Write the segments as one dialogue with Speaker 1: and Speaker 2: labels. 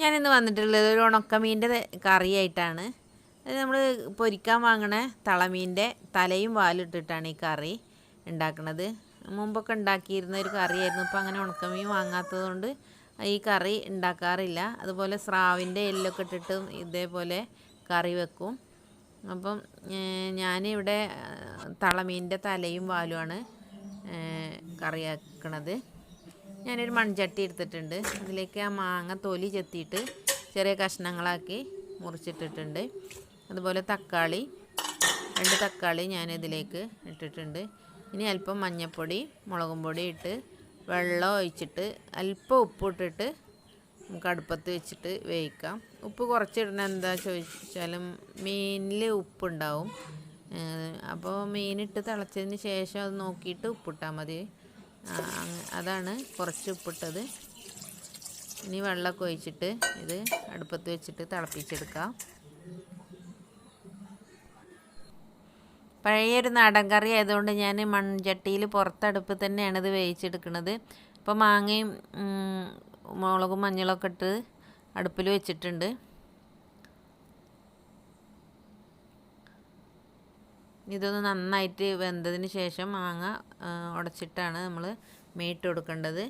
Speaker 1: ഞാനിന്ന് വന്നിട്ടുള്ളത് ഒരു ഉണക്കമീൻ്റെ കറിയായിട്ടാണ്. അത് നമ്മൾ പൊരിക്കാൻ വാങ്ങണ തളമീൻ്റെ തലയും വാലും ഇട്ടിട്ടാണ് ഈ കറി ഉണ്ടാക്കുന്നത്. മുമ്പൊക്കെ ഉണ്ടാക്കിയിരുന്ന ഒരു കറിയായിരുന്നു. ഇപ്പോൾ അങ്ങനെ ഉണക്കമീൻ വാങ്ങാത്തതുകൊണ്ട് ഈ കറി ഉണ്ടാക്കാറില്ല. അതുപോലെ സ്രാവിൻ്റെ എല്ലൊക്കെ ഇട്ടിട്ട് ഇതേപോലെ കറി വെക്കും. അപ്പം ഞാനിവിടെ തളമീൻ്റെ തലയും വാലുമാണ് കറിയാക്കണത്. ഞാനൊരു മൺചട്ടി എടുത്തിട്ടുണ്ട്. അതിലേക്ക് ആ മാങ്ങ തൊലി ചെത്തിയിട്ട് ചെറിയ കഷ്ണങ്ങളാക്കി മുറിച്ചിട്ടിട്ടുണ്ട്. അതുപോലെ തക്കാളി 2 തക്കാളി ഞാനിതിലേക്ക് ഇട്ടിട്ടുണ്ട്. ഇനി അല്പം മഞ്ഞൾപ്പൊടി മുളകും പൊടി ഇട്ട് വെള്ളം ഒഴിച്ചിട്ട് അല്പം ഉപ്പിട്ടിട്ട് നമുക്ക് അടുപ്പത്ത് വെച്ചിട്ട് വേവിക്കാം. ഉപ്പ് കുറച്ചിടണ എന്താ ചോദിച്ചാലും മീനിൽ ഉപ്പുണ്ടാവും. അപ്പോൾ മീനിട്ട് തിളച്ചതിന് ശേഷം അത് നോക്കിയിട്ട് ഉപ്പിട്ടാൽ മതി. അതാണ് കുറച്ച് ഉപ്പിട്ടത്. ഇനി വെള്ളമൊക്കെ ഒഴിച്ചിട്ട് ഇത് അടുപ്പത്ത് വെച്ചിട്ട് തിളപ്പിച്ചെടുക്കാം. പഴയൊരു നാടൻ കറി ആയതുകൊണ്ട് ഞാൻ മൺചട്ടിയിൽ പുറത്തടുപ്പ് തന്നെയാണ് ഇത് വേവിച്ചെടുക്കുന്നത്. ഇപ്പോൾ മാങ്ങയും മുളകും മഞ്ഞളൊക്കെ ഇട്ട് അടുപ്പിൽ വെച്ചിട്ടുണ്ട്. ഇതൊന്ന് നന്നായിട്ട് വെന്തതിന് ശേഷം മാങ്ങ ഉടച്ചിട്ടാണ് നമ്മൾ മീട്ട് കൊടുക്കേണ്ടത്.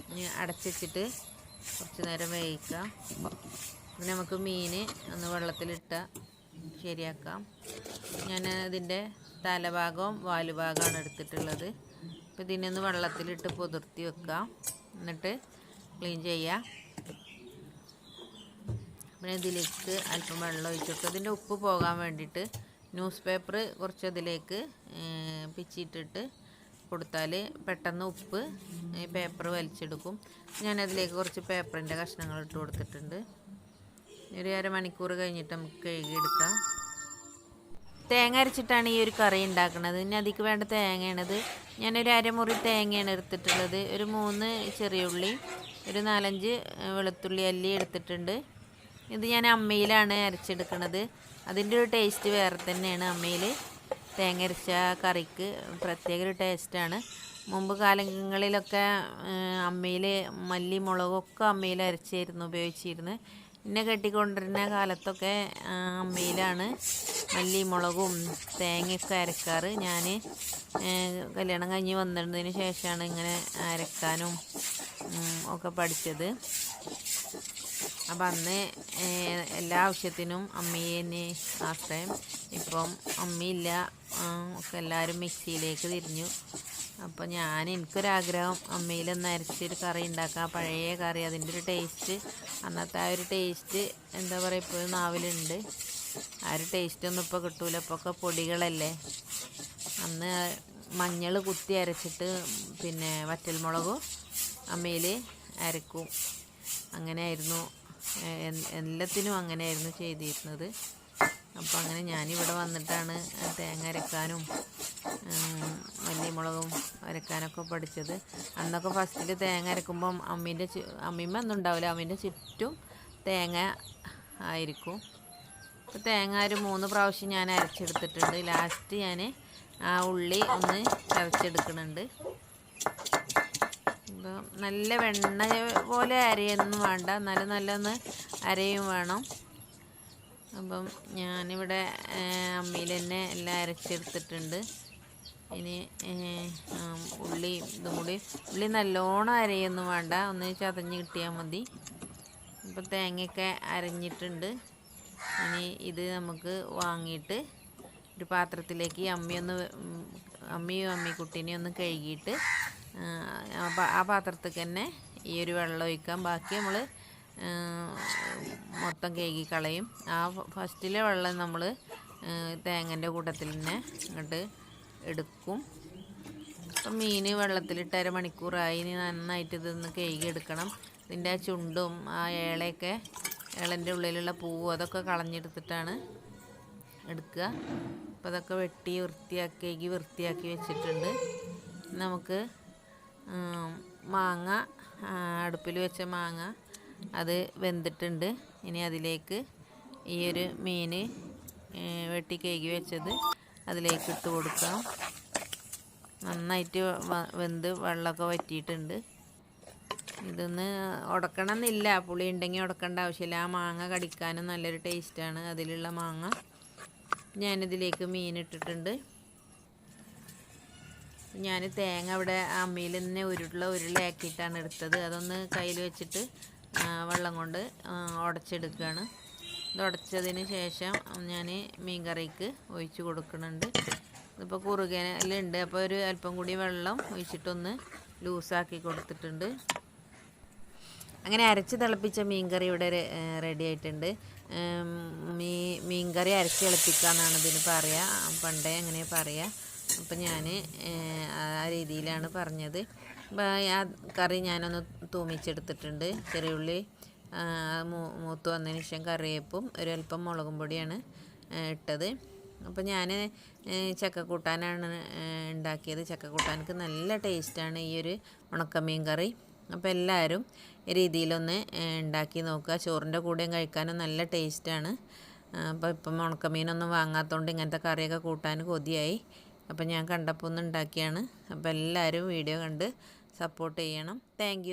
Speaker 1: ഇനി അടച്ചിട്ട് കുറച്ച് നേരം വേവിക്കാം. പിന്നെ നമുക്ക് മീൻ ഒന്ന് വെള്ളത്തിലിട്ട് ശരിയാക്കാം. ഞാൻ ഇതിൻ്റെ തലഭാഗവും വാലുഭാഗമാണ് എടുത്തിട്ടുള്ളത്. അപ്പോൾ ഇതിനൊന്ന് വെള്ളത്തിലിട്ട് പുതിർത്തി വെക്കാം. എന്നിട്ട് ക്ലീൻ ചെയ്യാം. പിന്നെ ഇതിലേക്ക് അല്പം വെള്ളം ഒഴിച്ചിട്ട് ഇതിൻ്റെ ഉപ്പ് പോകാൻ വേണ്ടിയിട്ട് ന്യൂസ് പേപ്പർ കുറച്ച് അതിലേക്ക് പിച്ചിട്ടിട്ട് കൊടുത്താൽ പെട്ടെന്ന് ഉപ്പ് പേപ്പർ വലിച്ചെടുക്കും. ഞാനതിലേക്ക് കുറച്ച് പേപ്പറിൻ്റെ കഷ്ണങ്ങൾ ഇട്ട് കൊടുത്തിട്ടുണ്ട്. ഒരു അരമണിക്കൂർ കഴിഞ്ഞിട്ട് നമുക്ക് കഴുകിയെടുക്കാം. തേങ്ങ അരച്ചിട്ടാണ് ഈ ഒരു കറി ഉണ്ടാക്കുന്നത്. ഇനി അതിക്ക് വേണ്ട തേങ്ങയാണത്. ഞാനൊരു അരമുറി തേങ്ങയാണ് എടുത്തിട്ടുള്ളത്. ഒരു 3 ചെറിയ ഉള്ളി, ഒരു 4-5 വെളുത്തുള്ളി അല്ലി എടുത്തിട്ടുണ്ട്. ഇത് ഞാൻ അമ്മിയിലാണ് അരച്ചെടുക്കുന്നത്. അതിൻ്റെ ഒരു ടേസ്റ്റ് വേറെ തന്നെയാണ്. അമ്മിയിൽ തേങ്ങ അരച്ച കറിക്ക് പ്രത്യേക ഒരു ടേസ്റ്റാണ്. മുമ്പ് കാലങ്ങളിലൊക്കെ അമ്മിയിൽ മല്ലി മുളകൊക്കെ അമ്മിയിൽ അരച്ചായിരുന്നു ഉപയോഗിച്ചിരുന്നത്. എന്നെ കെട്ടിക്കൊണ്ടിരുന്ന കാലത്തൊക്കെ അമ്മിയിലാണ് മല്ലി മുളകും തേങ്ങയൊക്കെ അരക്കാറ്. ഞാൻ കല്യാണം കഴിഞ്ഞ് വന്നതിന് ശേഷമാണ് ഇങ്ങനെ അരക്കാനും ഒക്കെ പഠിച്ചത്. അപ്പം അന്ന് എല്ലാ ആവശ്യത്തിനും അമ്മിയെ ആശ്രയം. ഇപ്പം അമ്മിയില്ല, ഒക്കെ എല്ലാവരും മിക്സിയിലേക്ക് തിരിഞ്ഞു. അപ്പോൾ എനിക്കൊരാഗ്രഹം അമ്മിയിലൊന്ന് അരച്ചൊരു കറി ഉണ്ടാക്കാം. പഴയ കറി, അതിൻ്റെ ഒരു ടേസ്റ്റ്, അന്നത്തെ ആ ഒരു ടേസ്റ്റ് എന്താ പറയുക ഇപ്പോഴും നാവിലുണ്ട്. ആ ഒരു ടേസ്റ്റൊന്നും ഇപ്പോൾ കിട്ടൂല. ഇപ്പോൾ ഒക്കെ പൊടികളല്ലേ. അന്ന് മഞ്ഞൾ കുത്തി അരച്ചിട്ട് പിന്നെ വറ്റൽമുളകും അമ്മിയിൽ അരക്കും. അങ്ങനെയായിരുന്നു, എല്ലാത്തിനും അങ്ങനെയായിരുന്നു ചെയ്തിരുന്നത്. അപ്പോൾ അങ്ങനെ ഞാനിവിടെ വന്നിട്ടാണ് തേങ്ങ അരക്കാനും മല്ലിമുളകും അരക്കാനൊക്കെ പഠിച്ചത്. അന്നൊക്കെ ഫസ്റ്റിൽ തേങ്ങ അരക്കുമ്പം അമ്മീമ്മ ഒന്നും ഉണ്ടാവില്ല, അമ്മീൻ്റെ ചുറ്റും തേങ്ങ ആയിരിക്കും. അപ്പോൾ തേങ്ങ ഒരു 3 പ്രാവശ്യം ഞാൻ അരച്ചെടുത്തിട്ടുണ്ട്. ലാസ്റ്റ് ഞാൻ ആ ഉള്ളി ഒന്ന് ചതച്ചെടുക്കുന്നുണ്ട്. അപ്പോൾ നല്ല വെണ്ണ പോലെ അരയൊന്നും വേണ്ട, എന്നാലും നല്ലൊന്ന് അരയും വേണം. അപ്പം ഞാനിവിടെ അമ്മിയിൽ തന്നെ എല്ലാം അരച്ചെടുത്തിട്ടുണ്ട്. ഇനി ഉള്ളി ഇതും കൂടി, ഉള്ളി നല്ലോണം അരയൊന്നും വേണ്ട, ഒന്ന് ചതഞ്ഞ് കിട്ടിയാൽ മതി. ഇപ്പം തേങ്ങയൊക്കെ അരഞ്ഞിട്ടുണ്ട്. ഇനി ഇത് നമുക്ക് വാങ്ങിയിട്ട് ഒരു പാത്രത്തിലേക്ക് അമ്മിയും അമ്മിക്കുട്ടീനെയും ഒന്ന് കഴുകിയിട്ട് ആ പാത്രത്തിൽ തന്നെ ഈ ഒരു വെള്ളം ഒഴിക്കാം. ബാക്കി നമ്മൾ മൊത്തം കഴുകി കളയും. ആ ഫസ്റ്റിലെ വെള്ളം നമ്മൾ തേങ്ങൻ്റെ കൂട്ടത്തിൽ തന്നെ ഇങ്ങോട്ട് എടുക്കും. അപ്പം മീൻ വെള്ളത്തിലിട്ട് അരമണിക്കൂറായി. ഇനി നന്നായിട്ട് ഇതൊന്ന് കഴുകി എടുക്കണം. ഇതിൻ്റെ ആ ചുണ്ടും ആ ഏളൻ്റെ ഉള്ളിലുള്ള പൂവും അതൊക്കെ കളഞ്ഞെടുത്തിട്ടാണ് എടുക്കുക. അപ്പോൾ അതൊക്കെ വെട്ടി വൃത്തിയാക്കി വെച്ചിട്ടുണ്ട്. നമുക്ക് മാങ്ങ, അടുപ്പിൽ വെച്ച മാങ്ങ അത് വെന്തിട്ടുണ്ട്. ഇനി അതിലേക്ക് ഈ ഒരു മീൻ വെട്ടി കഴുകി വെച്ചത് അതിലേക്ക് ഇട്ട് കൊടുക്കാം. നന്നായിട്ട് വെന്ത് വെള്ളമൊക്കെ വറ്റിയിട്ടുണ്ട്. ഇതൊന്ന് ഉടക്കണം എന്നില്ല, പുളി ഉണ്ടെങ്കിൽ ഉടക്കേണ്ട ആവശ്യമില്ല. ആ മാങ്ങ കടിക്കാനും നല്ലൊരു ടേസ്റ്റാണ് അതിലുള്ള മാങ്ങ. ഞാനിതിലേക്ക് മീൻ ഇട്ടിട്ടുണ്ട്. ഞാൻ തേങ്ങ ഇവിടെ അമ്മിയിൽ തന്നെ ഉരുളയാക്കിയിട്ടാണ് എടുത്തത്. അതൊന്ന് കയ്യിൽ വെച്ചിട്ട് വെള്ളം കൊണ്ട് ഉടച്ചെടുക്കുകയാണ്. ഇത് ഉടച്ചതിന് ശേഷം ഞാൻ മീൻ കറിക്ക് ഒഴിച്ച് കൊടുക്കുന്നുണ്ട്. ഇതിപ്പോൾ കുറുകലുണ്ട്, അപ്പോൾ ഒരു അല്പം കൂടി വെള്ളം ഒഴിച്ചിട്ടൊന്ന് ലൂസാക്കി കൊടുത്തിട്ടുണ്ട്. അങ്ങനെ അരച്ച് തിളപ്പിച്ച മീൻകറി ഇവിടെ റെഡി ആയിട്ടുണ്ട്. മീൻകറി അരച്ച് തിളപ്പിക്കുക എന്നാണ് ഇതിന് പറയുക, പണ്ടേ അങ്ങനെ പറയുക. അപ്പം ഞാൻ ആ രീതിയിലാണ് പറഞ്ഞത്. ആ കറി ഞാനൊന്ന് തൂമിച്ചെടുത്തിട്ടുണ്ട്. ചെറിയ ഉള്ളി മൂത്ത് വന്നതിന് ശേഷം കറിവേപ്പും ഒരല്പം മുളകും പൊടിയാണ് ഇട്ടത്. അപ്പോൾ ഞാൻ ചക്കക്കൂട്ടാനാണ് ഉണ്ടാക്കിയത്. ചക്കക്കൂട്ടാനക്ക് നല്ല ടേസ്റ്റാണ് ഈ ഒരു ഉണക്കമീൻ കറി. അപ്പോൾ എല്ലാവരും ഈ രീതിയിലൊന്ന് ഉണ്ടാക്കി നോക്കുക. ചോറിൻ്റെ കൂടെയും കഴിക്കാനും നല്ല ടേസ്റ്റാണ്. അപ്പോൾ ഇപ്പം ഉണക്കമീനൊന്നും വാങ്ങാത്തതുകൊണ്ട് ഇങ്ങനത്തെ കറിയൊക്കെ കൂട്ടാൻ കൊതിയായി. അപ്പോൾ ഞാൻ കണ്ടപ്പോൾ ഒന്ന് ഉണ്ടാക്കിയാണ്. അപ്പോൾ എല്ലാവരും വീഡിയോ കണ്ട് സപ്പോർട്ട് ചെയ്യണം. താങ്ക്